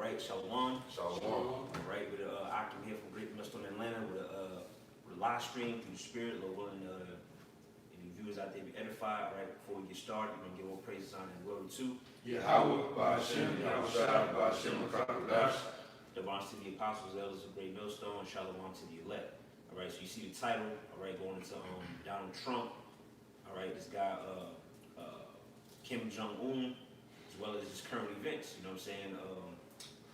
right, Shalom. Shalom. All right, with Akim here from Great Millstone, Atlanta, with a live stream through the Spirit. Lord willing, any viewers out there be edified. All right, before we get started, we're gonna give all praises, honor, and glory to Yahawah, bahasham, rawchaa, bahasham, qadash. Divine to the apostles, elders of Great Millstone, and Shalom to the elect. All right, so you see the title. All right, going into Donald Trump. All right, this guy Kim Jong-un, as well as his current events. You know what I'm saying?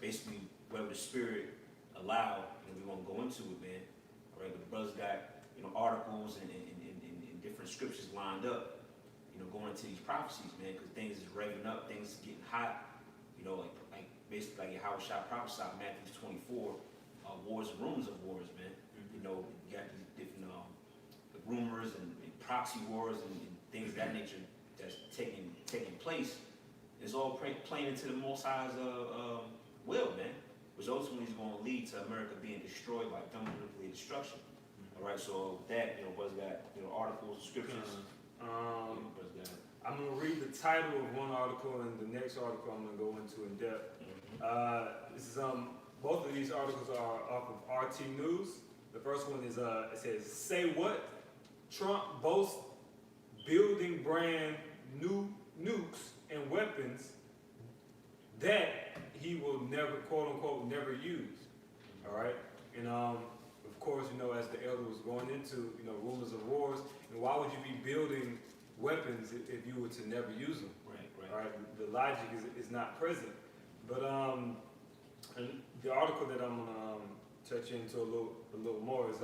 Basically, wherever the Spirit allow, we won't go into it, man. All right, but the brothers got articles and different scriptures lined up. Going into these prophecies, man, because things is revving up, things is getting hot. Like basically like yahawashi prophesied Matthew 24, wars and rumors of wars, man. You got these different rumors and proxy wars and things of that nature that's taking place. It's all playing into the Most High's will, man, which ultimately is going to lead to America being destroyed by nuclear destruction. All right, so with that, brothers got articles, scriptures. I'm going to read the title of one article, and the next article I'm going to go into in depth. This is both of these articles are off of RT News. The first one is it says, "Say what? Trump boasts building brand new nukes and weapons that he will never, quote unquote, never use." All right, and of course, as the elder was going into rumors of wars, and why would you be building weapons if you were to never use them? Right. All right. The logic is not present. But and the article that I'm gonna touch into a little more is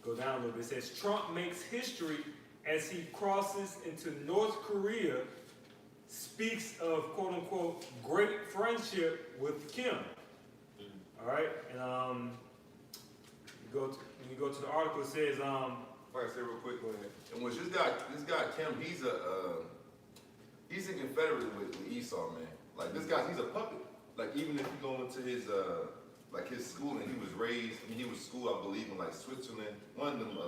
go down a little bit. It says Trump makes history as he crosses into North Korea, speaks of quote unquote great friendship with Kim. All right, and when you go to the article, it says If I can say real quick, go ahead. and which this guy Kim, he's a confederate with Esau, man. Like this guy, he's a puppet. Like even if you go into his his school, and he was raised, he was schooled, I believe, in like Switzerland, one of them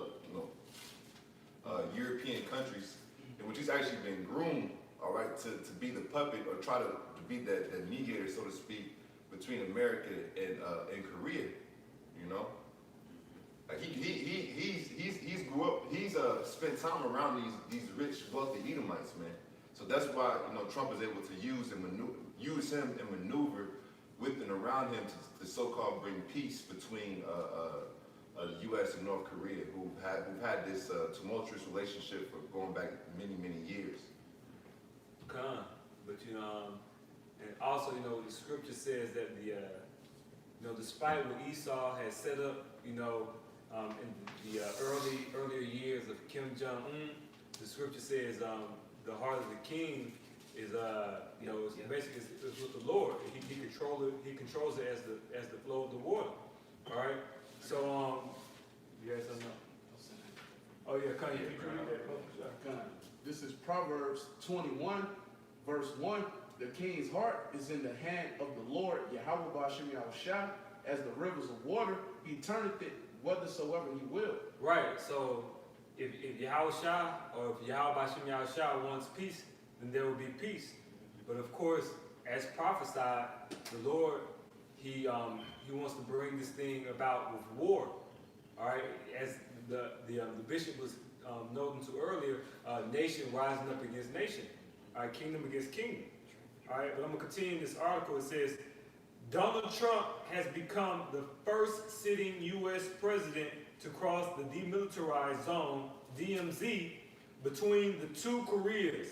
European countries, in which he's actually been groomed, all right, to be the puppet or try to be that mediator, so to speak, between America and Korea, Like he's grew up, he's spent time around these rich, wealthy Edomites, man. So that's why Trump is able to use him and maneuver with and around him to so-called bring peace between the U.S. and North Korea, who've had this tumultuous relationship for going back many years. But and also the scripture says that despite what Esau has set up, in the earlier years of Kim Jong-un, the scripture says the heart of the king is basically is with the Lord. He controls it as the flow of the water. All right. So yes or no? Oh yeah, can you read that? This is Proverbs 21, verse 1. The king's heart is in the hand of the Lord, Yahawah bahasham yahawashi, as the rivers of water. He turneth it whithersoever he will. Right. So if Yahawashi or if Yahawah bahasham yahawashi wants peace, then there will be peace. But of course, as prophesied, the Lord he wants to bring this thing about with war. All right, as the bishop was noting to earlier, nation rising up against nation. All right, kingdom against kingdom. All right, but I'm gonna continue this article. It says Donald Trump has become the first sitting U.S. president to cross the demilitarized zone (DMZ) between the two Koreas,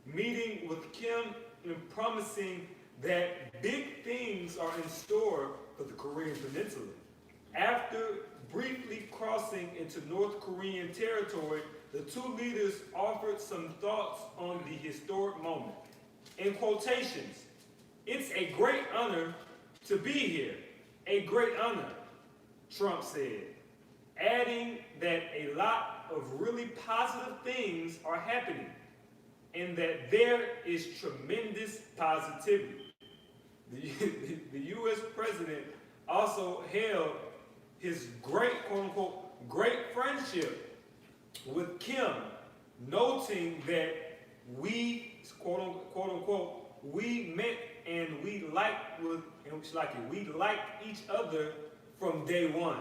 meeting with Kim and promising that big things are in store for the Korean Peninsula. After briefly crossing into North Korean territory, the two leaders offered some thoughts on the historic moment. In quotations, "It's a great honor to be here, a great honor," Trump said, adding that a lot of really positive things are happening and that there is tremendous positivity. The U.S. president also held his great, quote-unquote, great friendship with Kim, noting that we, quote-unquote, we met and we we like each other from day one.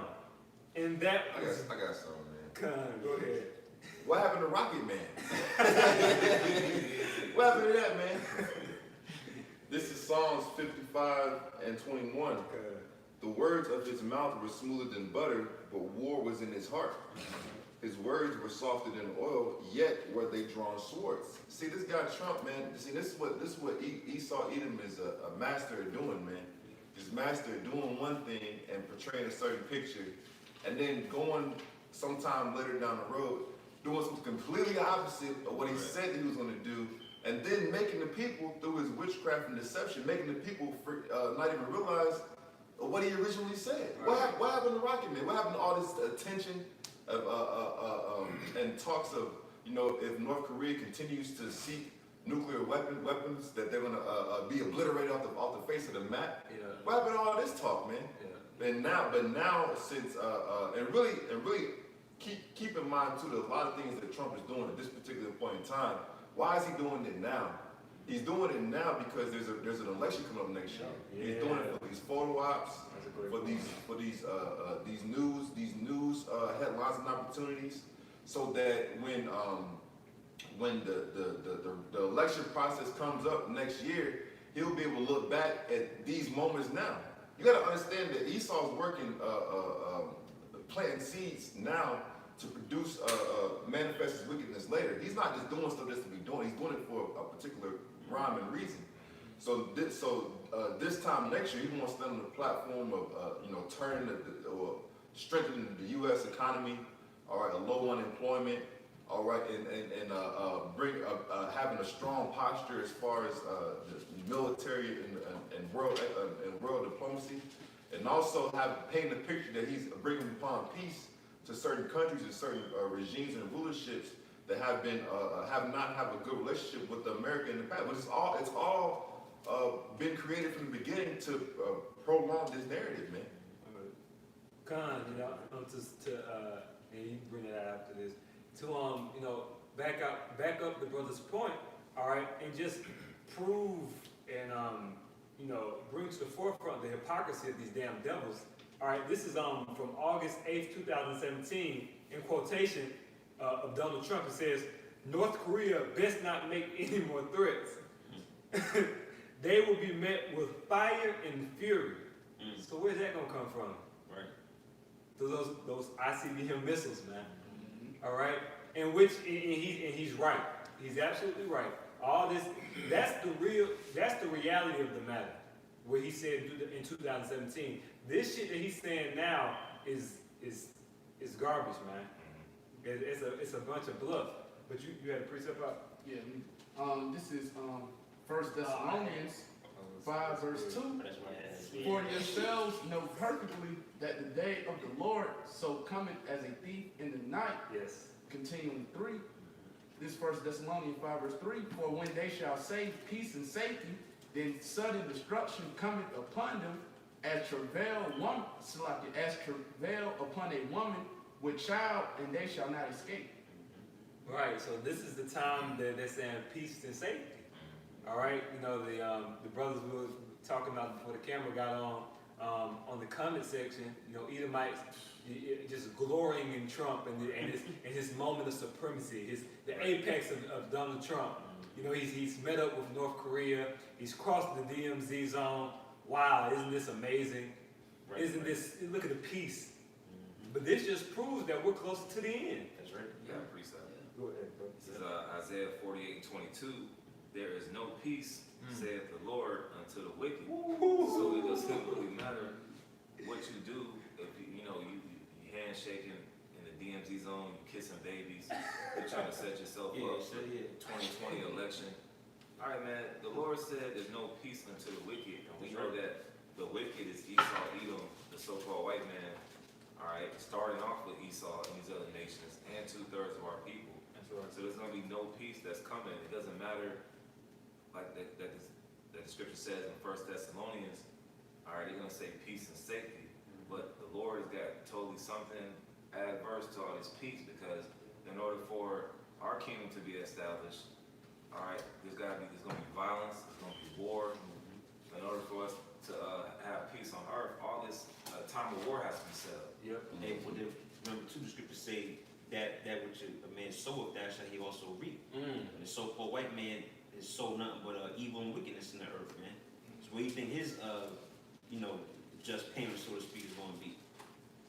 And that I was got something, man. go ahead. What happened to Rocket Man? What happened to that, man? This is Psalms 55 and 21. The words of his mouth were smoother than butter, but war was in his heart. His words were softer than oil, yet were they drawn swords. See, this guy Trump, man. See, this is what Esau Edom is a master at doing, man. He's master at doing one thing and portraying a certain picture, and then going sometime later down the road, doing something completely opposite of what he said that he was going to do, and then making the people, through his witchcraft and deception, making the people not even realize what he originally said. Right. What happened to Rocket Man? What happened to all this attention and talks of, if North Korea continues to seek nuclear weapons, that they're going to be obliterated off the face of the map? Yeah. What happened to all this talk, man? Yeah. But now since and really keep in mind too, there's a lot of things that Trump is doing at this particular point in time. Why is he doing it now? He's doing it now because there's an election coming up next year. Yeah. He's doing it for these photo ops, That's a great for point. these news headlines and opportunities, so that when the election process comes up next year, he'll be able to look back at these moments now. You got to understand that Esau's working, planting seeds now to produce manifest his wickedness later. He's not just doing stuff just to be doing. He's doing it for a particular rhyme and reason. So this time next year, he wants to stand on the platform of turning or strengthening the U.S. economy. All right, a low unemployment. All right, and bring having a strong posture as far as the military and world diplomacy, and also painting a picture that he's bringing upon peace to certain countries and certain regimes and rulerships that have not have a good relationship with America in the past. But it's all been created from the beginning to prolong this narrative, man. Khan, and you bring that out after this, to back up the brother's point, all right, and just prove and bring to the forefront the hypocrisy of these damn devils. All right, this is from August 8th, 2017, in quotation of Donald Trump. It says, North Korea best not make any more threats. They will be met with fire and fury. So where's that gonna come from? Right. Those ICBM missiles, man. All right, and he's right. He's absolutely right. All this, that's the reality of the matter. What he said in 2017. This shit that he's saying now is garbage, man. It's a bunch of bluff. But you had a precept out. Yeah. This is 1 Thessalonians 5 verse 2. That's right. For yourselves know perfectly that the day of the Lord so cometh as a thief in the night. Yes. Continuing 3. This 1 Thessalonians 5 verse 3. For when they shall say peace and safety, then sudden destruction cometh upon them as travail upon a woman with child, and they shall not escape. Right. So this is the time that they're saying peace and safety. All right. The brothers we were talking about before the camera got on the comment section. Edomites just glorying in Trump and his moment of supremacy, the apex of Donald Trump. He's met up with North Korea. He's crossed the DMZ zone. Wow, isn't this amazing? Right, Isn't this, look at the peace. But this just proves that we're closer to the end. That's right. Yeah, precept. Go ahead, bro. This is Isaiah 48:22. There is no peace, saith the Lord, unto the wicked. So it doesn't really matter what you do if you handshaking in the DMZ zone, you kissing babies, you're trying to set yourself up for the 2020 election. All right, man. The Lord said there's no peace unto the wicked. And we know that the wicked is Esau, Edom, the so-called white man. All right, starting off with Esau and these other nations, and 2/3 of our people. That's right. So there's going to be no peace that's coming. It doesn't matter, like that the scripture says in 1 Thessalonians. All right, they're going to say peace and safety, but the Lord has got totally something adverse to all this peace, because in order for our kingdom to be established, all right, there's going to be violence, there's going to be war. In order for us is sow nothing but evil and wickedness in the earth, man. So what do you think his just payment, so to speak, is going to be?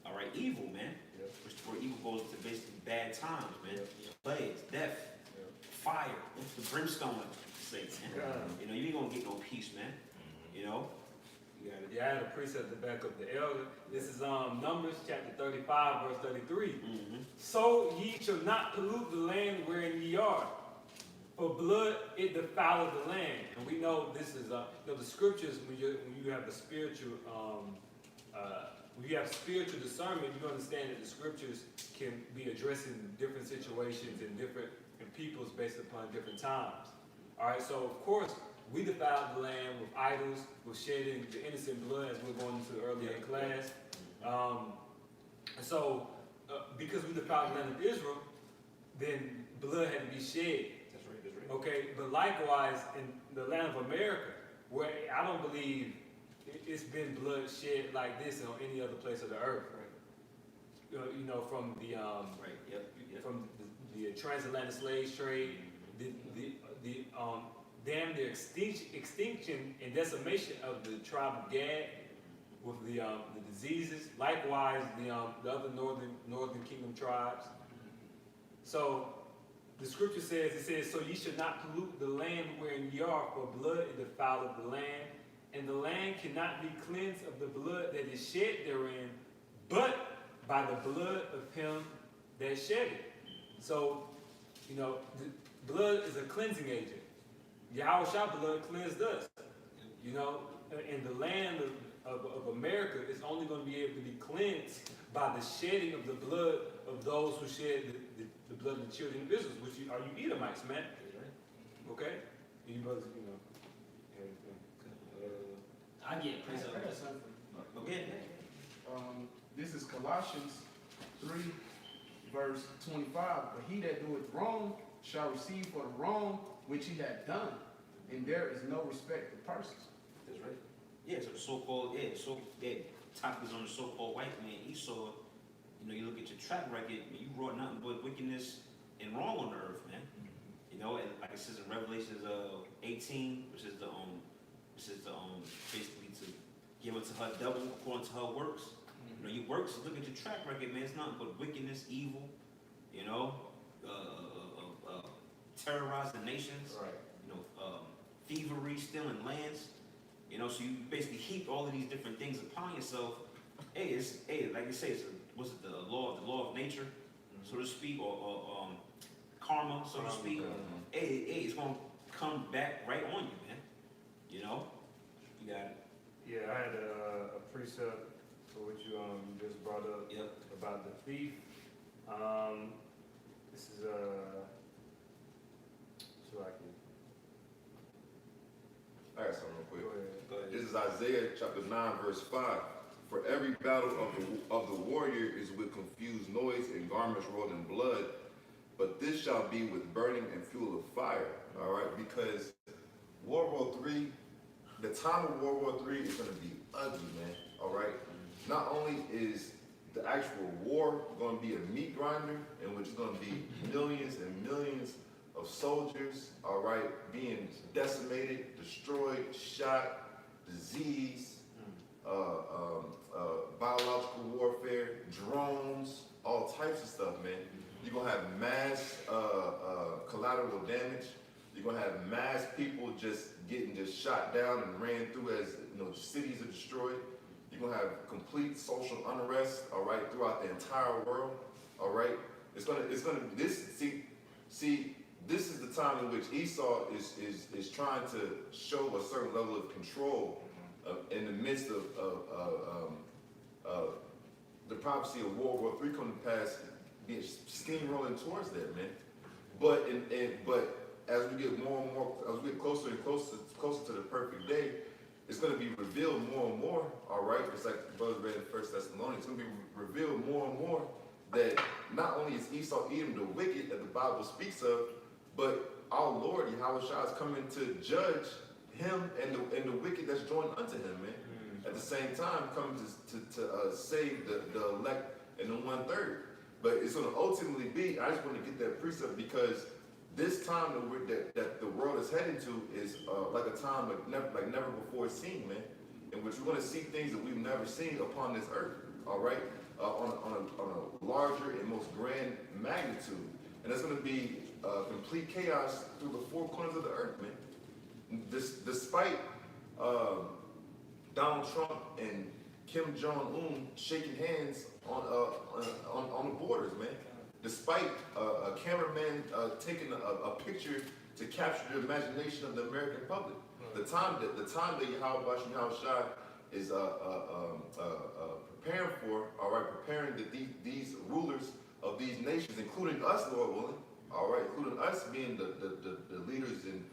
All right, evil, man. Yep. Where evil goes to basically bad times, man. Plagues, death, fire, the brimstone, like you say, man. You know, you ain't gonna get no peace, man. You know. You got it. Yeah, I had a precept to back up the elder. This is Numbers chapter 35, verse 33. So ye shall not pollute the land wherein ye are, for blood it defileth the land. And we know this is the scriptures. When you have the spiritual, when you have spiritual discernment, you understand that the scriptures can be addressing different situations and different peoples based upon different times. All right, so of course we defiled the land with idols, with shedding the innocent blood, as we're going into earlier in class. Because we defiled the land of Israel, then blood had to be shed. That's right. Okay, but likewise in the land of America, where I don't believe it's been blood shed like this on any other place of the earth. Right. You know, from the from the transatlantic slave trade, the damn near extinction and decimation of the tribe of Gad with the diseases. Likewise, the other northern kingdom tribes. So the scripture says, so ye should not pollute the land wherein ye are, for blood it defileth the land, and the land cannot be cleansed of the blood that is shed therein, but by the blood of him that shed it. So, you know, the blood is a cleansing agent. Yahawashi blood cleansed us. You know, and the land of America is only going to be able to be cleansed by the shedding of the blood of those who shed the blood of the children of Israel, which are you Edomites, man. Okay? You brothers, you know. I get I got something for you. Okay. This is Colossians 3, verse 25. But he that doeth wrong shall receive for the wrong which he hath done, and there is no respect of persons. That's right. Yeah, so the so-called, topic is on the so-called white man, Esau. You know, you look at your track record, you brought nothing but wickedness and wrong on the earth, man. You know, and like it says in Revelations 18, which is basically to give unto her double according to her works. You know, your works, look at your track record, man, it's nothing but wickedness, evil, you know, terrorizing nations, Right. you know, thievery, stealing lands. You know, so you basically heap all of these different things upon yourself. Like you say, the law of nature, so to speak, or karma, so to speak. It's gonna come back right on you, man. You know, you got it. Yeah, I had a precept for what you just brought up about the thief. This is so I can. I got something real quick. Go ahead. This is Isaiah chapter 9, verse 5. For every battle of the warrior is with confused noise and garments rolled in blood, but this shall be with burning and fuel of fire. All right, because World War III, the time of World War III is going to be ugly, man. All right. Not only is the actual war going to be a meat grinder, in which is going to be millions and millions of soldiers, all right, being decimated, destroyed, shot, disease, biological warfare, drones, all types of stuff, man. You're going to have mass collateral damage. You're going to have mass people just getting shot down and ran through as, you know, cities are destroyed. You're going to have complete social unrest, all right, throughout the entire world, all right. This is the time in which Esau is trying to show a certain level of control in the midst of the prophecy of World War III coming to pass, being steamrolling towards that, man. But as we get more and more, as we get closer and closer to the perfect day, it's going to be revealed more and more, all right? It's like the brother read in 1 Thessalonians. It's going to be revealed more and more that not only is Esau Edom the wicked that the Bible speaks of, but our Lord, Yahawashi, is coming to judge him and the wicked that's joined unto him, man. At the same time, coming to save the elect and the 1/3. But it's going to ultimately be, I just want to get that precept because this time that the world is heading to is like a time like never before seen, man. In which we're going to see things that we've never seen upon this earth. All right, on a larger and most grand magnitude, and it's going to be complete chaos through the four corners of the earth, man. Despite Donald Trump and Kim Jong-un shaking hands on the borders, man. Despite a cameraman taking a picture to capture the imagination of the American public, the time that yahawashi is preparing for, all right, preparing that these rulers of these nations, including us, Lord willing, all right, including us being the leaders and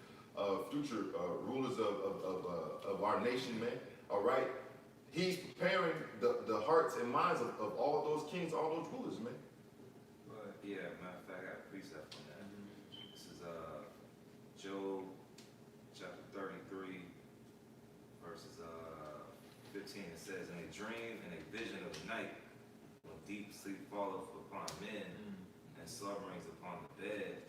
future rulers of our nation, man, all right. He's preparing the hearts and minds of all those kings, all those rulers, man. Yeah, matter of fact, I got a precept on that. This is Job chapter 33, verses 15. It says, "In a dream and a vision of the night, when deep sleep falleth upon men, and slumberings upon the bed,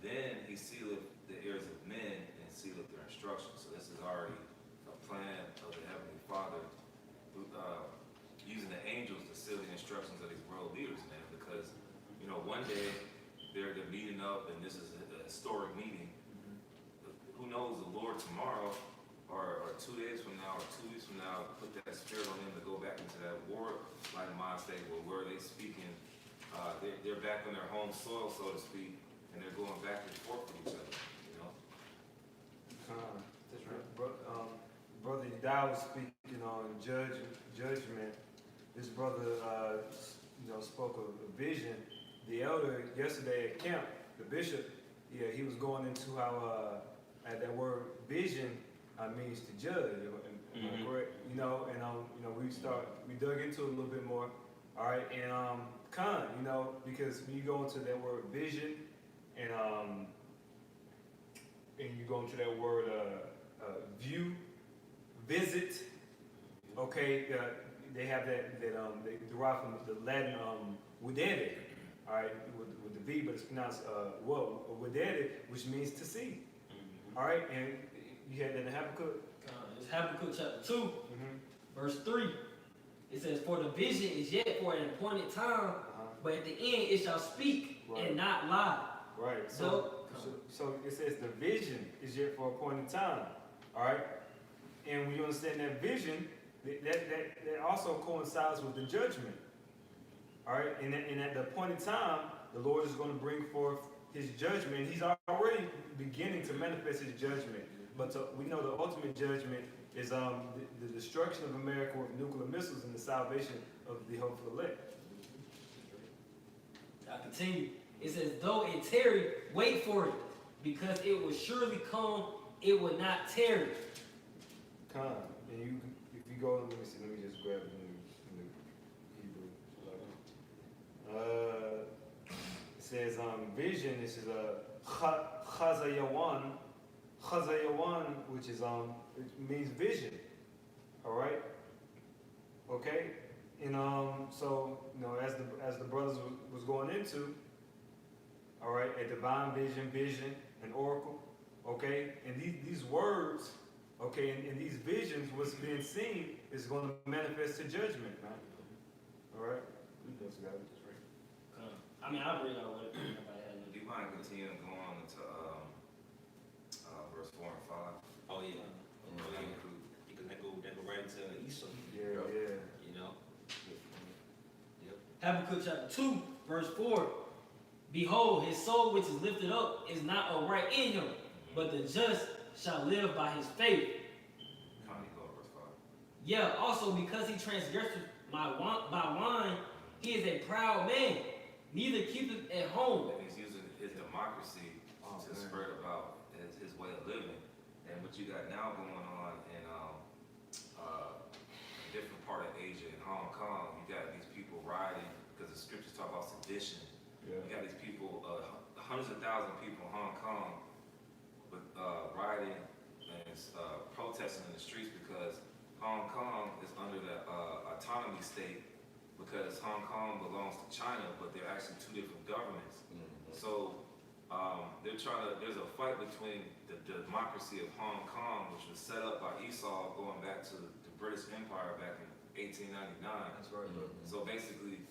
then he sealeth the ears of men and sealeth their instructions." So this is already a plan of the Heavenly Father, using the angels to seal the instructions of these world leaders, man, because one day they're meeting up, and this is a historic meeting. Who knows, the Lord tomorrow, or 2 days from now, or 2 weeks from now, put that spirit on them to go back into that war-like mind state where they speaking, they're back on their home soil, so to speak, and they're going back and forth with each other, That's right. Brother Yadai was speaking on judgment. This brother, spoke of a vision. The elder yesterday at camp, the bishop, he was going into how that word vision means to judge. Am I correct? We dug into it a little bit more. All right, and because when you go into that word vision, and you go into that word view, visit. Okay, they have that they derive from the Latin videre. All right, with the V, but it's pronounced videre, which means to see. All right, and you had that in Habakkuk. It's Habakkuk chapter 2, verse 3. It says, "For the vision is yet for an appointed time, but at the end it shall speak and not lie." Right. So it says the vision is yet for a appointed time. All right, and when you understand that vision, that also coincides with the judgment. All right, and at the appointed time, the Lord is going to bring forth His judgment. He's already beginning to manifest His judgment, but we know the ultimate judgment is the destruction of America with nuclear missiles and the salvation of the hopeful elect. I continue. It says, "Though it tarry, wait for it, because it will surely come. It will not tarry." Come, and if you go, let me just grab it in the Hebrew. It says vision. This is chazayawan, which is it means vision. All right. Okay, and so as the brothers was going into, all right, a divine vision, an oracle. Okay, and these words. Okay, and these visions, what's being seen, is going to manifest to judgment, man. All right? I mean, I agree on what Do you mind continuing to go on into verse 4 and 5? Oh yeah. Because that go right into Esau. Yeah. Yep. Habakkuk chapter 2, verse 4. "Behold, his soul which is lifted up is not upright in him, but the just shall live by his faith. Connie, go to verse 5. Yeah, also because he transgressed by wine, he is a proud man, neither keepeth at home." And he's using his democracy to spread about his way of living. And what you got now going on in a different part of Asia, in Hong Kong, you got these people rioting because the scriptures talk about sedition. Yeah. You got these people, hundreds of thousands of people in Hong Kong, rioting and protesting in the streets because Hong Kong is under the autonomy state, because Hong Kong belongs to China, but they're actually two different governments. So there's a fight between the democracy of Hong Kong, which was set up by Esau going back to the British Empire back in 1899. That's right, bro. So basically,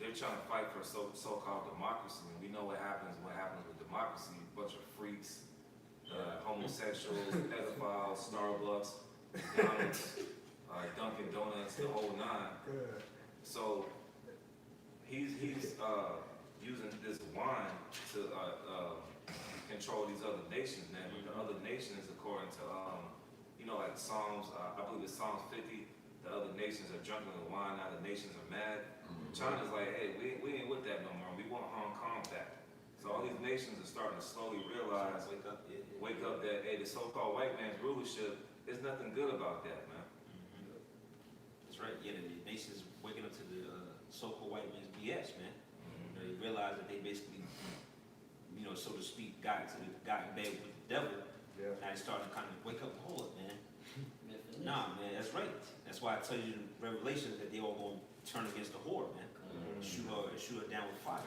they're trying to fight for so-called democracy, and we know what happens with democracy: a bunch of freaks, homosexuals, pedophiles, Starbucks, McDonald's, Dunkin' Donuts, the whole nine. So he's using this wine to control these other nations, man. But the other nations, according to like Psalms, I believe it's Psalms 50. The other nations are drunk on the wine. Now the nations are mad. China's like, hey, we ain't with that no more. We want Hong Kong back. So all these nations are starting to slowly realize, wake up that, hey, the so-called white man's rulership, there's nothing good about that, man. That's right. Yeah, the nation's waking up to the so-called white man's BS, man. They realize that they basically, so to speak, got in bed with the devil. Yeah. Now they're starting to kind of wake up, hold up, man. Nah, man, that's right. That's why I tell you in Revelations that they all going to turn against the whore, man. Shoot her down with fire.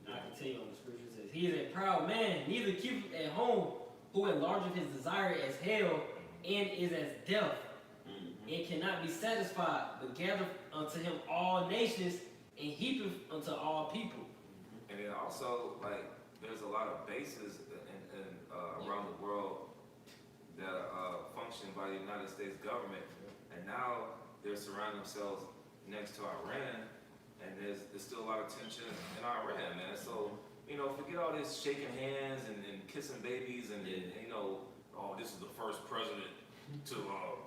I can tell you on the scripture it says, he is a proud man, neither keepeth at home, who enlargeth his desire as hell, and is as death, and cannot be satisfied, but gathereth unto him all nations, and heapeth unto all people. And then also, like, there's a lot of bases around the world that are functioned by the United States government, and now they're surrounding themselves next to Iran, and there's still a lot of tension in Iran, man. So, forget all this shaking hands and kissing babies and oh, this is the first president to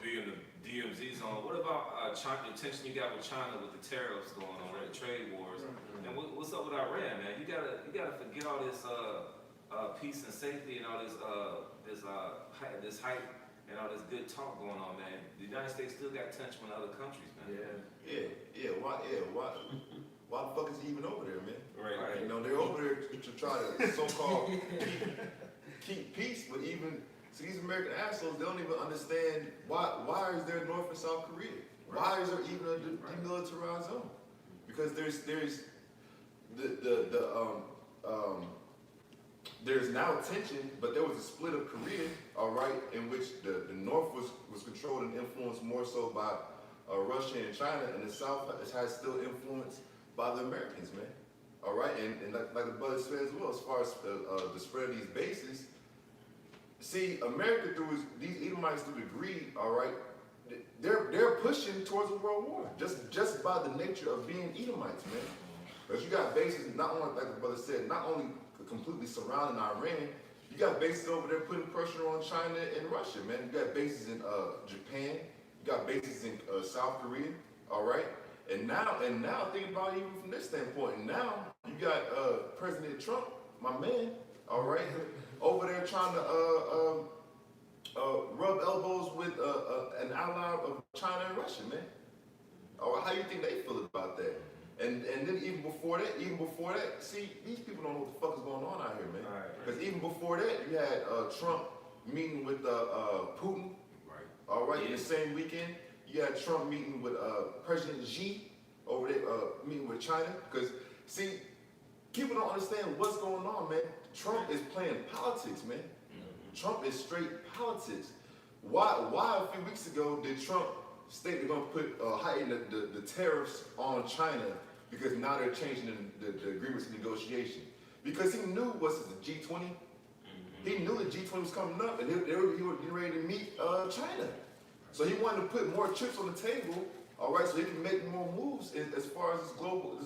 be in the DMZ zone. What about China, the tension you got with China with the tariffs going on, the trade wars? And what's up with Iran, man? You gotta forget all this peace and safety and all this hype and all this good talk going on, man. The United States still got tension with other countries, man. Why the fuck is he even over there, man? Right. They're over there to try to so-called keep peace, but see, these American assholes, they don't even understand why is there North and South Korea? Why is there even a demilitarized zone? Because there's now tension, but there was a split of Korea, all right, in which the North was controlled and influenced more so by Russia and China, and the South has still influenced by the Americans, man. All right, and like the brother said as well, as far as the spread of these bases, see, America these Edomites through the greed, all right, they're pushing towards a world war just by the nature of being Edomites, man. Because you got bases, not only like the brother said, not only completely surrounding Iran, you got bases over there putting pressure on China and Russia, man. You got bases in Japan, you got bases in South Korea, all right. And now think about it even from this standpoint. And now you got President Trump, my man, all right, over there trying to rub elbows with an ally of China and Russia, man. All right, how you think they feel about that? And then even before that, see, these people don't know what the fuck is going on out here, man. Because even before that, you had Trump meeting with Putin, all right, in the same weekend. You had Trump meeting with President Xi over there, meeting with China. Because, see, people don't understand what's going on, man. Trump is playing politics, man. Trump is straight politics. Why a few weeks ago did Trump state they're going to heighten the tariffs on China, because now they're changing the agreements and negotiation? Because he knew what's the G20. He knew the G20 was coming up, and he was getting ready to meet China. So he wanted to put more chips on the table, all right, so he can make more moves as far as this global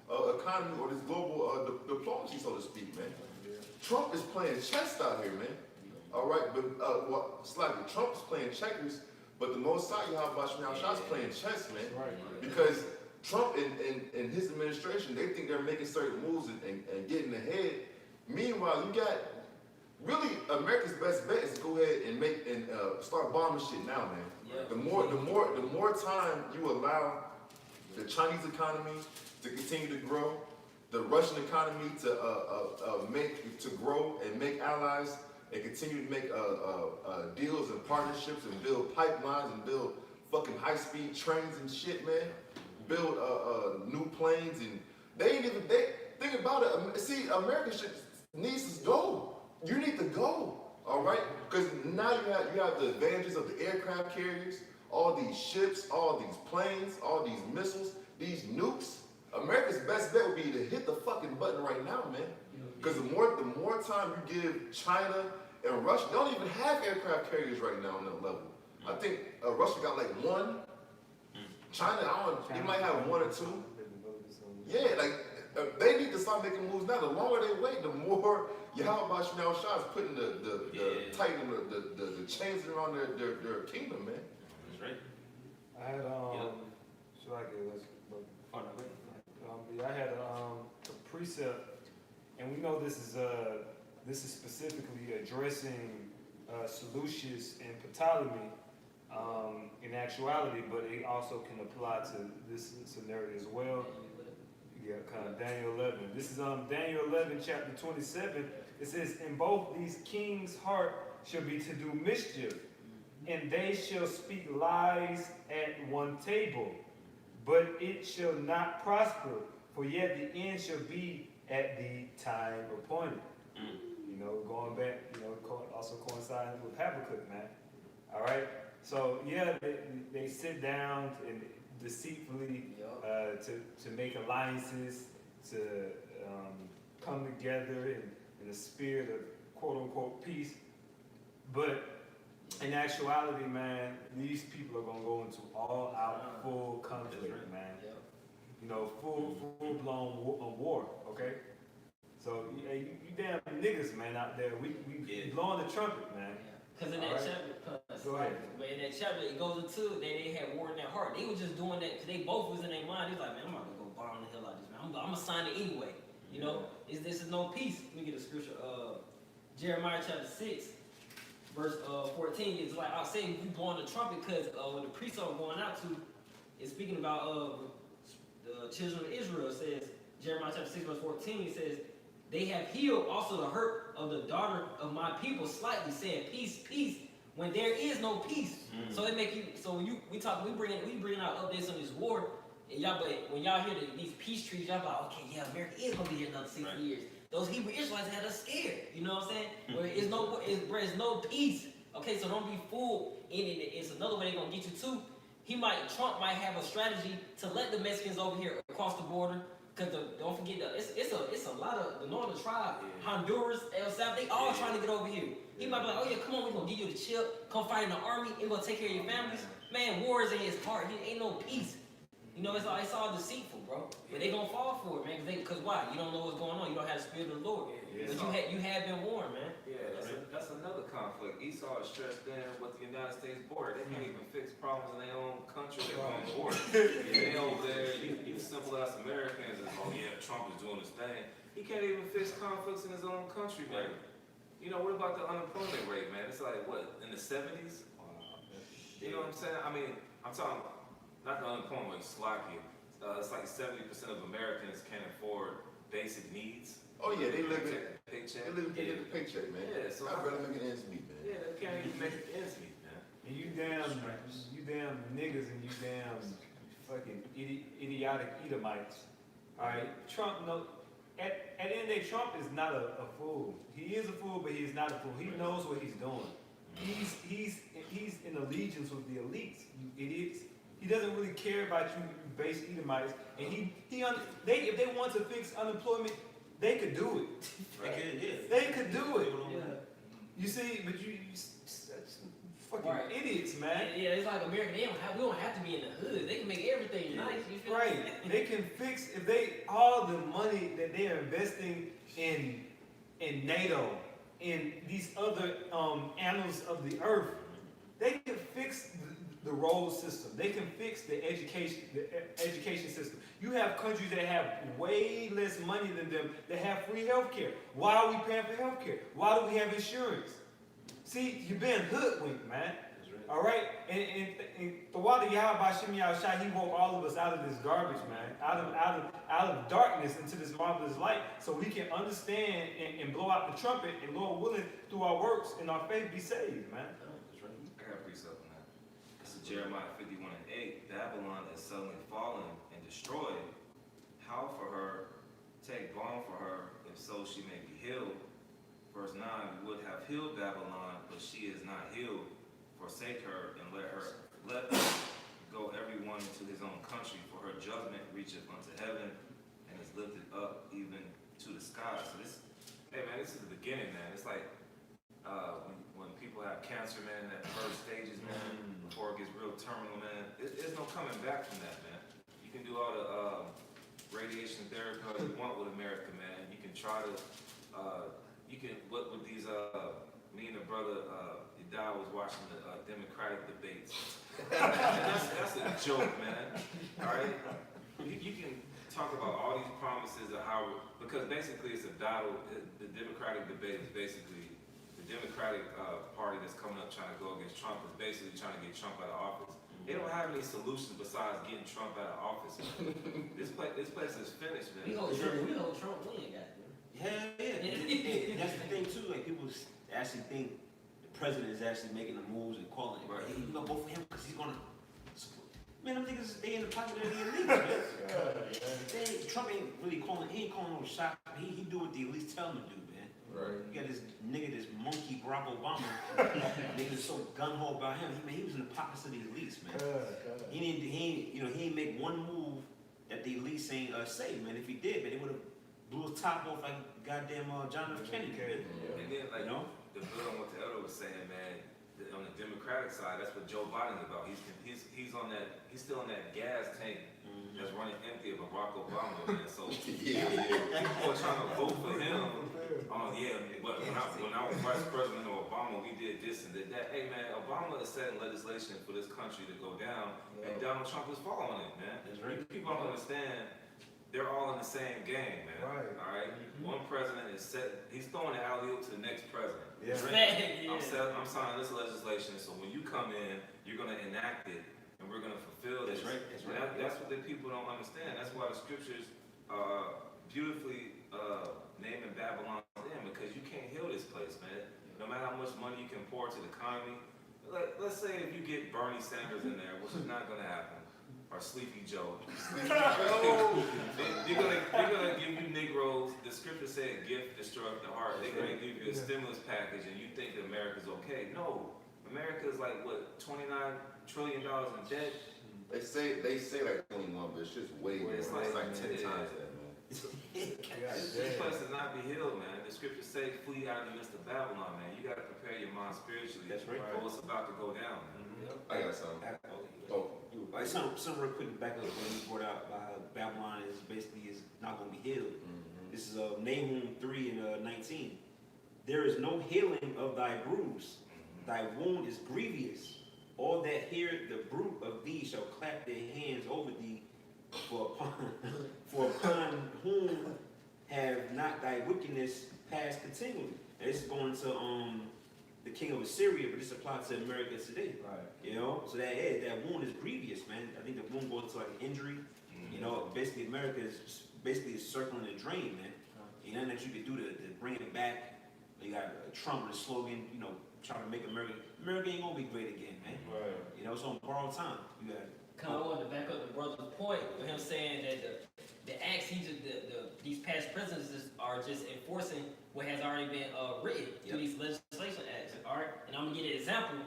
economy or this global diplomacy, so to speak, man. Trump is playing chess out here, man. All right, but slightly, Trump's playing checkers, but the Most High Yahawashi is playing chess, man. Because Trump and his administration, they think they're making certain moves and getting ahead. Meanwhile, you got really America's best bet is to go ahead and start bombing shit now, man. Yeah. The more time you allow the Chinese economy to continue to grow, the Russian economy to grow and make allies and continue to make deals and partnerships and build pipelines and build fucking high-speed trains and shit, man. Build new planes, and they think about it. See, America needs to go. You need to go. All right? Because now you have the advantages of the aircraft carriers, all these ships, all these planes, all these missiles, these nukes. America's best bet would be to hit the fucking button right now, man. Because the more time you give China and Russia, they don't even have aircraft carriers right now on that level. I think Russia got like one. China, they might have one or two. Yeah, like they need to start making moves now. The longer they wait, the more yahawah is putting tightening the chains around their kingdom, man. That's right. I had should I get let's I had a precept, and we know this is specifically addressing Seleucus and Ptolemy in actuality, but it also can apply to this scenario as well. Yeah, kind of Daniel 11. This is Daniel 11, chapter 27. It says, "In both these kings' heart shall be to do mischief, and they shall speak lies at one table, but it shall not prosper, for yet the end shall be at the time appointed." You know, going back, also coinciding with Habakkuk, man. All right. So yeah, they sit down and deceitfully to make alliances, to come together in the spirit of quote unquote peace. But in actuality, man, these people are gonna go into all out full conflict, man. You know, full blown war. Okay. So you damn niggas, man, out there, we blowing the trumpet, man. Because in that chapter, but in that chapter, it goes into they had war in their heart. They were just doing that because they both was in their mind. They was like, man, I'm not gonna go bomb the hell out of this, man. I'm gonna sign it anyway. You know, this is no peace. Let me get a scripture. Jeremiah chapter 6, verse 14. It's like I say, we blowing the trumpet because when the priests are going out to, it's speaking about the children of Israel. It says Jeremiah chapter 6, verse 14. It says, "They have healed also the hurt of the daughter of my people slightly, saying peace, peace, when there is no peace." So it make you. So when we bring out updates on this war, and y'all, but when y'all hear these peace treaties, y'all like, okay, yeah, America is gonna be here another 60 years. Those Hebrew Israelites had us scared. You know what I'm saying? Where it's no peace. Okay, so don't be fooled. It's another way they're gonna get you too. Trump might have a strategy to let the Mexicans over here across the border. Cause don't forget it's a lot of the northern tribe, Honduras, El Salvador, they all trying to get over here. He might be like, oh yeah, come on, we're gonna give you the chip, come fight in the army, and gonna take care of your families. Man, war is in his heart. He ain't no peace. You know, it's all deceitful, bro. But they gonna fall for it, man. Cause why? You don't know what's going on. You don't have the spirit of the Lord. But you have been warned, man. Yeah, that's another conflict. Esau is stressed in with the United States border. They can't even fix problems in their own country, their own border. They over there, you simple ass Americans is, oh yeah, Trump is doing his thing. He can't even fix conflicts in his own country, man. You know, what about the unemployment rate, man? It's like, what, in the 70s? You know what I'm saying? I mean, I'm talking, not the unemployment rate, sloppy. It's like 70% of Americans can't afford basic needs. Oh yeah, they live in paycheck. They live in the paycheck, man. Yeah, so I'd rather make it ends meet, man. Yeah, they can't even make ends meet, man. And you damn niggas and you damn fucking idiotic Edomites. All right, Trump at the end of the day, Trump is not a fool. He is a fool, but he is not a fool. He knows what he's doing. He's in allegiance with the elites, you idiots. He doesn't really care about you base Edomites. And if they want to fix unemployment, they could do it. They could do it. Yeah. You see, but you fucking idiots, man. Yeah, it's like America. We don't have to be in the hood. They can make everything nice. You feel Right. They can fix all the money that they are investing in NATO, in these other annals of the earth. They can fix the road system. They can fix the education system. You have countries that have way less money than them that have free health care. Why are we paying for health care? Why do we have insurance? See, you're being hoodwinked, man. All right? And the water Yahawah, he woke all of us out of this garbage, man. Out of darkness into this marvelous light so we can understand and blow out the trumpet and, Lord willing, through our works and our faith be saved, man. I got a precept on that. This is Jeremiah 51:8. Babylon is suddenly fallen and destroyed. How for her take balm for her, if so she may be healed. Verse 9, we would have healed Babylon, but she is not healed. Forsake her and let go every one to his own country, for her judgment reacheth unto heaven and is lifted up even to the sky. So this, hey man, this is the beginning, man. It's like when people have cancer, man, that first stages, man, before it gets real terminal, man. There's no coming back from that, man. You can do all the radiation therapy you want with America, man. You can try to, what with these, me and the brother, Yadal was watching the Democratic debates. that's a joke, man. All right? You can talk about all these promises of how, because basically it's a battle. The Democratic debate is basically the Democratic party that's coming up trying to go against Trump is basically trying to get Trump out of office. They don't have any solutions besides getting Trump out of office, man. This place is finished, man. We hold Trump win, goddamn. Yeah. That's the thing too. Like people actually think the president is actually making the moves and calling it. Right. Hey, you gonna vote for him because he's gonna. Man, them niggas they in the pocket of the elites, man. Trump ain't really calling. He ain't calling no shot. He do what the elites tell him to do, man. Right. You got this nigga, this monkey Barack Obama. Niggas so gun ho about him. He was in the pockets of the elites, man. He ain't make one move that the elites ain't say, man. If he did, man, they would have blew his top off like goddamn John F. Kennedy, man. And then, like, the bill on what the elder was saying, man, on the Democratic side, that's what Joe Biden's about. He's still on that gas tank that's running empty of Barack Obama, man. So people are trying to vote for him. Oh yeah, but when I was vice president of Obama, we did this and did that. Hey man, Obama is setting legislation for this country to go down, and Donald Trump is following it, man. That's right. People don't understand. They're all in the same game, man. Right. All right. One president is set. He's throwing the alley-oop to the next president. Yeah. I'm signing this legislation, so when you come in, you're gonna enact it, and we're gonna fulfill this. That's right. That's right. That's what the people don't understand. That's why the scriptures beautifully naming Babylon in, because you can't heal this place, man. No matter how much money you can pour to the economy. Let's say if you get Bernie Sanders in there, which is not gonna happen, or Sleepy Joe. They're gonna give you Negroes. The scripture said, "Gift destroyeth the heart." They're gonna give you a stimulus package, and you think that America's okay. No, America is like what, $29 trillion in debt. They say like 21, but it's just way more. It's like 10 times that, man. This place does not be healed, man. The scriptures say, "Flee out of the midst of Babylon," man. You got to prepare your mind spiritually That's right. for what's about to go down, man. I got something. Oh, Like some real quick to back up when you brought out how Babylon is not going to be healed. This is Nahum 3 and 19. There is no healing of thy bruise. Thy wound is grievous. All that hear the bruit of thee shall clap their hands over thee. For upon whom have not thy wickedness passed continually. And this is going to the king of Assyria, but this applies to America today. Right. You know, so that wound is grievous, man. I think the wound goes to like an injury. You know, basically America is circling the drain, man. Ain't nothing that you can do to bring it back. You got Trump with a slogan, you know, trying to make America ain't gonna be great again, man. Right. You know, it's on borrowed time. You got I wanted to back up the brother's point with him saying that the acts these past presidents are just enforcing what has already been written through these legislation acts. All right, and I'm gonna give you an example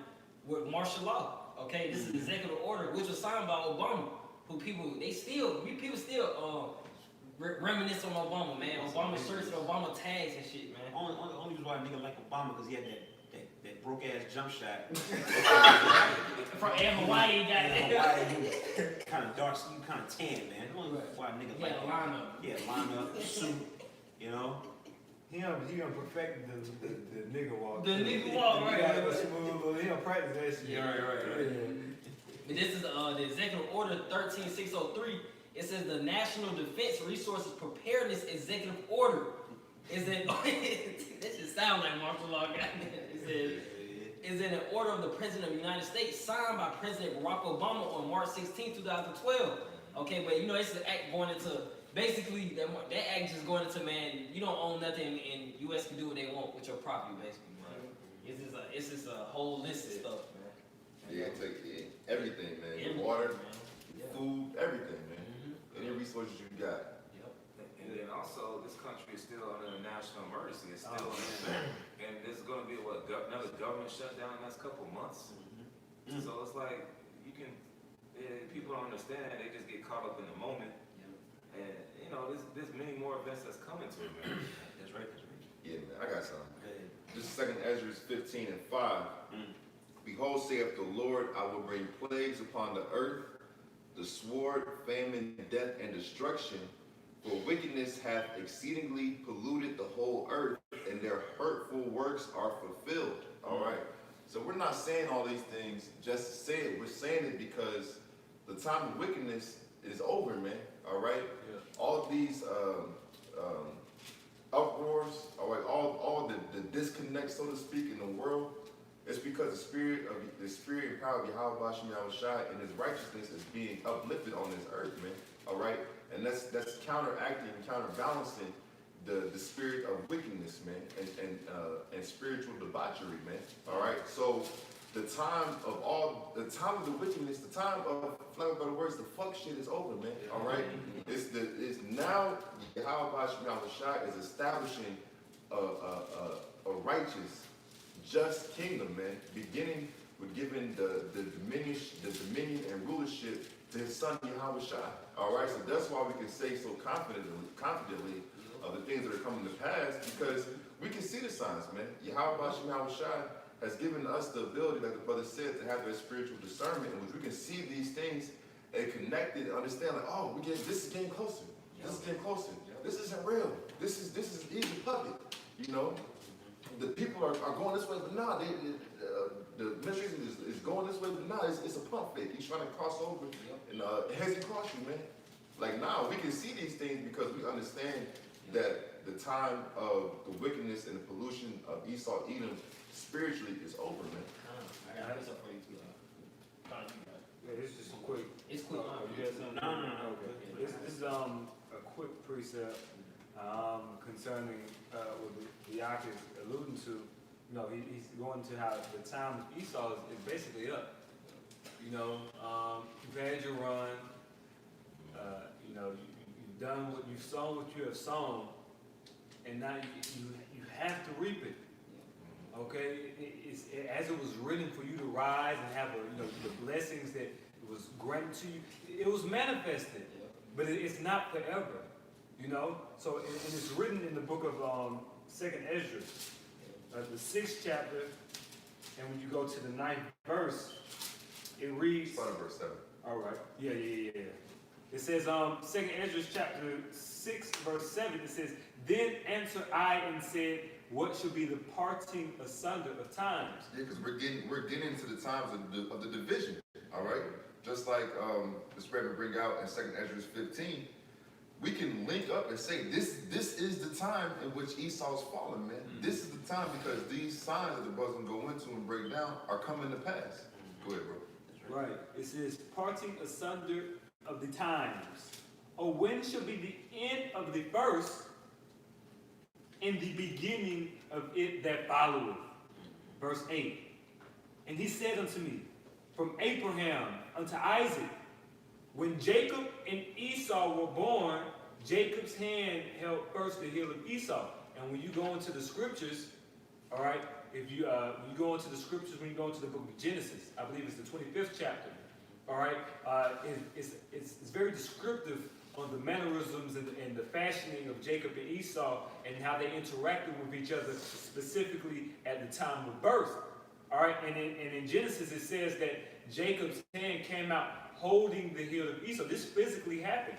with martial law. Okay, this is an executive order which was signed by Obama. People still reminisce on Obama, man. Obama shirts and Obama tags and shit, man. only reason why a nigga like Obama because he had that broke ass jump shot. From Hawaii, goddamn. Kind of dark skin, kind of tan, man. Only why a nigga like him. Line up, suit, you know. He done perfected the nigga walk. The nigga walk, right. He got a smooth, he done practice that shit. Yeah, right. But this is the Executive Order 13603. It says the National Defense Resources Preparedness Executive Order is in. This just sounds like martial law, goddamn. It says is in an order of the President of the United States, signed by President Barack Obama on March 16, 2012. Okay, but you know it's an act going into basically that act just going into, man, you don't own nothing and U.S. can do what they want with your property, basically. Right. It's just a whole list of stuff, man. yeah, take everything, man. Everything, Water, man. food, everything, man. Any resources you got. Yep. And then also, national emergency. It's still in effect. And there's going to be another government shutdown in the next couple of months. So it's like people don't understand. They just get caught up in the moment. And there's many more events that's coming to it, man. That's right. Yeah, man, I got something. Go ahead. This is 2nd Ezra 15 and 5. Behold, saith the Lord, I will bring plagues upon the earth, the sword, famine, death, and destruction. For wickedness hath exceedingly polluted the whole earth, and their hurtful works are fulfilled. All right. So we're not saying all these things just to say it. We're saying it because the time of wickedness is over, man. All right. Yeah. All these uproars, all right, all the disconnect, so to speak, in the world, it's because the spirit and power of yahawah, bahasham, yahawashi, and his righteousness is being uplifted on this earth, man. All right, and that's counteracting, counterbalancing the spirit of wickedness, man, and spiritual debauchery, man. All right, so the time of the wickedness, the time of, flat by the words, the fuck shit is over, man. All right, it's now yahawah, bahasham, yahawashi is establishing a righteous, just kingdom, man, beginning with giving the dominion and rulership to his son yahawashi. All right, so that's why we can say so confidently of the things that are coming to pass, because we can see the signs, man. Yahawah, bahasham, yahawashi has given us the ability, like the brother said, to have that spiritual discernment in which we can see these things and connect it and understand, like, oh, this is getting closer. This is getting closer. This isn't real. This is easy public. The people are going this way, but nah, the administration is going this way, but nah, it's a pump fake. He's trying to cross over, and it hasn't crossed you, man. Like, now we can see these things because we understand that the time of the wickedness and the pollution of Esau, Edom, spiritually is over, man. I got this up for you too. Yeah, this is just a quick. It's quick. You got something? No. Okay. This is a quick precept concerning what the Barak is alluding to. He's going to how the time of Esau is basically up. You've had your run. You've done what you've sown, what you have sown, and now you have to reap it. Okay, as it was written for you to rise and have the blessings that it was granted to you. It was manifested, but it's not forever. So and it's written in the book of 2nd Ezra, the 6th chapter, and when you go to the 9th verse, it reads. Start at verse 7. All right. Yeah. It says 2nd Ezra chapter 6 verse 7. It says, "Then answered I and said, what shall be the parting asunder of times?" Yeah, because we're getting into the times of the division. All right, just like the spread will bring out in 2nd Ezra 15, we can link up and say this is the time in which Esau's fallen, man. This is the time because these signs that the brothers will go into and break down are coming to pass. Go ahead, bro. Right. It says, parting asunder of the times. Oh, when shall be the end of the first and the beginning of it that followeth? Verse 8. And he said unto me, from Abraham unto Isaac, when Jacob and Esau were born, Jacob's hand held first the heel of Esau. And when you go into the scriptures, all right, if you when you go into the scriptures, when you go into the book of Genesis, I believe it's the 25th chapter. All right, it's very descriptive on the mannerisms and the fashioning of Jacob and Esau and how they interacted with each other, specifically at the time of birth. All right, and in Genesis it says that Jacob's hand came out holding the heel of Esau. This physically happened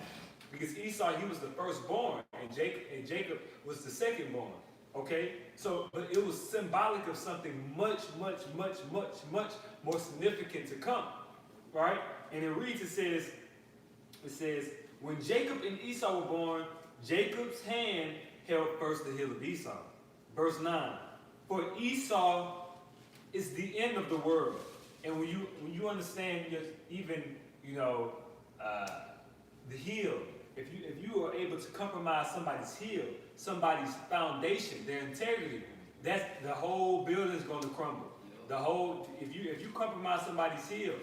because Esau, he was the firstborn, and Jacob was the secondborn. Okay, so but it was symbolic of something much more significant to come. Right, and it reads, it says, when Jacob and Esau were born, Jacob's hand held first the heel of Esau. Verse 9, for Esau is the end of the world. And when you understand even the heel, if you are able to compromise somebody's heel, somebody's foundation, their integrity, that's the whole building is going to crumble. If you compromise somebody's heel,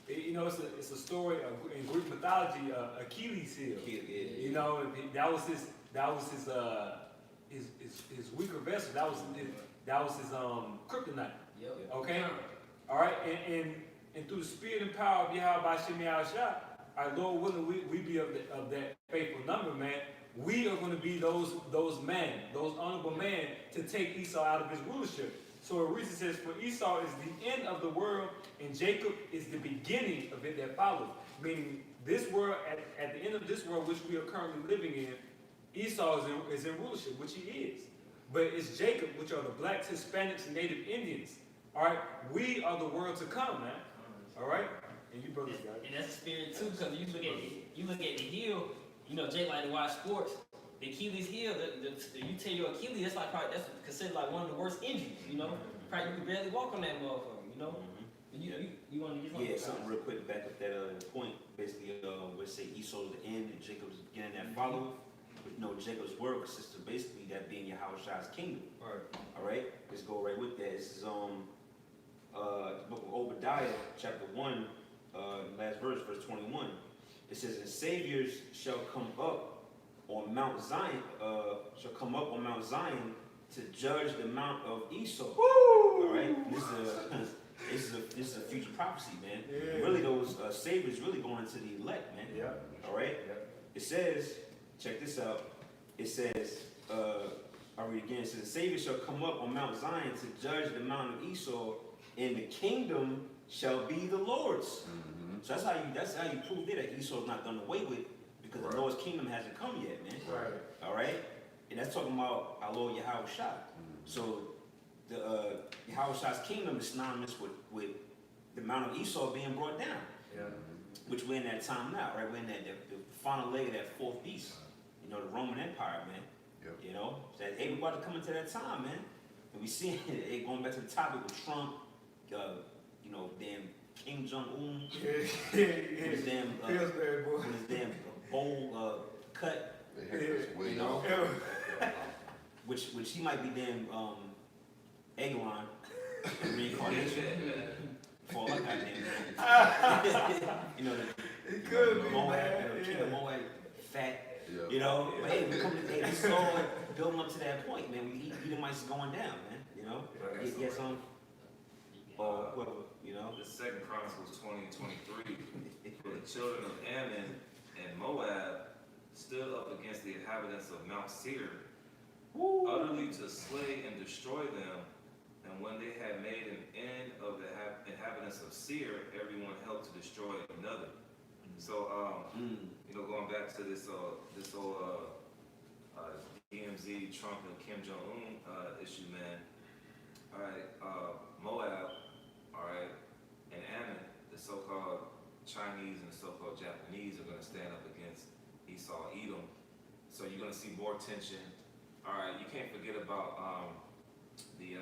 it's a story in Greek mythology, Achilles' heel. That was his his weaker vessel. That was his kryptonite. Yep. Okay? All right, and through the spirit and power of Yahweh Shem Yahawashi, our Lord willing, we be of that faithful number, man. We are going to be those men, those honorable men, to take Esau out of his rulership. So it reason says, for Esau is the end of the world, and Jacob is the beginning of it that follows. Meaning, this world, at the end of this world, which we are currently living in, Esau is in rulership, which he is. But it's Jacob, which are the blacks, Hispanics, and Native Indians. All right, we are the world to come, man. All right, and you brothers got it. And that's the spirit too, because you look at the heel. You know, Jake like to watch sports. The Achilles heel, you tear your Achilles, that's considered like one of the worst injuries. You know, probably you can barely walk on that motherfucker. You know, you want to get something? Yeah, something real quick to back up that point. Basically, we say Esau's the end and Jacob's the beginning that follow. But you know, Jacob's world consists of basically that being Yahawah's kingdom. Right. All right, let's go right with that. This is the book of Obadiah, chapter 1, last verse, verse 21. It says, "And saviors shall come up on Mount Zion, to judge the mount of Esau." Woo! All right, this is a future prophecy, man. Yeah. Really, those saviors really going into the elect, man. Yeah. All right. Yeah. It says, check this out. It says, I'll read again. It says, "The Savior shall come up on Mount Zion to judge the mount of Esau, and the kingdom shall be the Lord's." Mm-hmm. So that's how you prove it that Esau's not done away with, because the Lord's kingdom hasn't come yet, man. Right. All right, and that's talking about our Lord Yahawashi. So the Yahawashi's kingdom is synonymous with the mount of Esau being brought down. Yeah. Which we're in that time now, right? We're in the final leg of that fourth beast. You know, the Roman Empire, man. Yep. You know, so hey, we're about to come into that time, man. And we see it going back to the topic with Trump, you know, damn Kim Jong-un, with his damn, Feels bad, boy. with his damn bowl cut, The haircut's way you know, off. which he might be damn Eglon reincarnation. For all I got damn. You know, It could be, Moab, man. King of Moab, fat. Yeah. You know, but hey, we come to we saw it building up to that point, man. Edomites is going down, man. You know, get some, or whoever, you know. The Second Chronicles 20 and 23, for the children of Ammon and Moab stood up against the inhabitants of Mount Seir, utterly to slay and destroy them. And when they had made an end of the inhabitants of Seir, everyone helped to destroy another. So, you know, going back to this whole DMZ, Trump and Kim Jong-un issue, man. All right, Moab, all right, and Ammon, the so-called Chinese and the so-called Japanese are going to stand up against Esau, Edom. So you're going to see more tension. All right, you can't forget about all the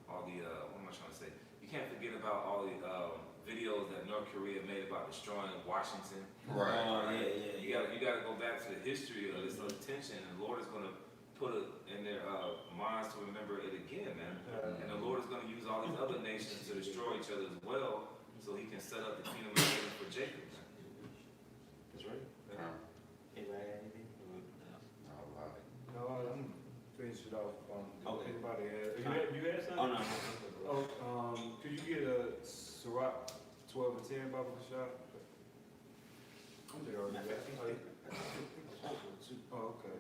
what am I trying to say? You can't forget about all the videos that North Korea made about destroying Washington. Right. Yeah. You gotta go back to the history of this tension, and the Lord is gonna put it in their minds to remember it again, man. And the Lord is gonna use all these other nations to destroy each other as well, so He can set up the kingdom of heaven for Jacob. Man. That's right. Anybody have anything? All right. No, I'm finish it off. Okay. Anybody you had something? Oh no. Oh, could you get a Sirach 12 and 10, Baba Kashab? Oh, okay.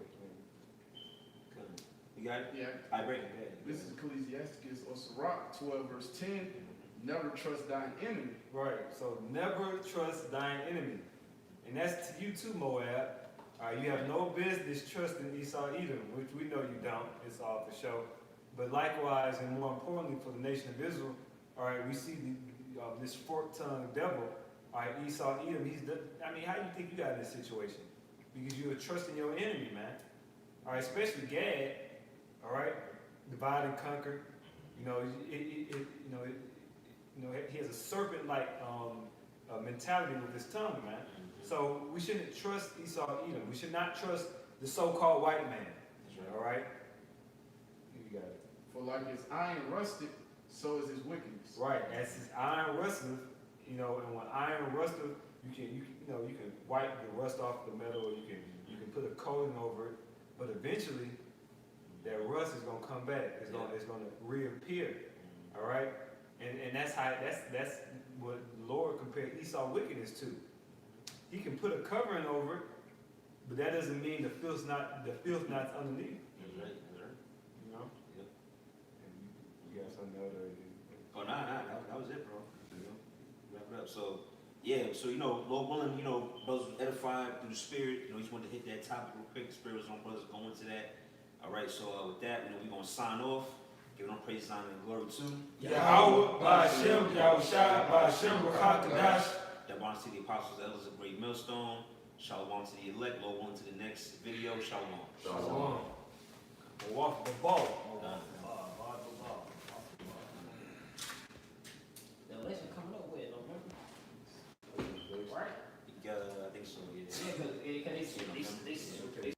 You got it? Yeah. I break it. This is Ecclesiasticus or Sirach 12 verse 10. Never trust thine enemy. Right. So never trust thine enemy, and that's to you too, Moab. You have no business trusting Esau Edom, which we know you don't. It's all for show. But likewise, and more importantly for the nation of Israel, all right, we see this fork-tongued devil, all right, Esau Edom. I mean, how do you think you got in this situation? Because you were trusting your enemy, man. All right, especially Gad. All right, divide and conquer. You know, he has a serpent-like mentality with his tongue, man. So we shouldn't trust Esau Edom. We should not trust the so-called white man. All right? You got it. For like his iron rusted, so is his wickedness. Right. As his iron rusteth, you know, and when iron rusteth, you can wipe the rust off the metal, or you can put a coating over it, but eventually that rust is gonna come back. It's gonna reappear. All right, and that's what the Lord compared Esau's wickedness to. He can put a covering over it, but that doesn't mean the filth not underneath. That's right. You know. Yep. And you got something else? Oh, that was it, bro. You know, wrap it up. So, yeah, so, Lord willing, brothers was edified through the Spirit. He just wanted to hit that topic real quick. The Spirit was on brothers going into that. All right, so with that, we're going to sign off. Giving all praise, honor, and glory to Yahawah, bahasham, yahawashi, bahasham, qadash. that bonds to the apostles, elders of Great Millstone. Shalom to the elect. Lord willing to the next video. Shalom. Shalom. Walk the ball. Done. The election coming up with November, right? I think so, yeah. Yeah, because they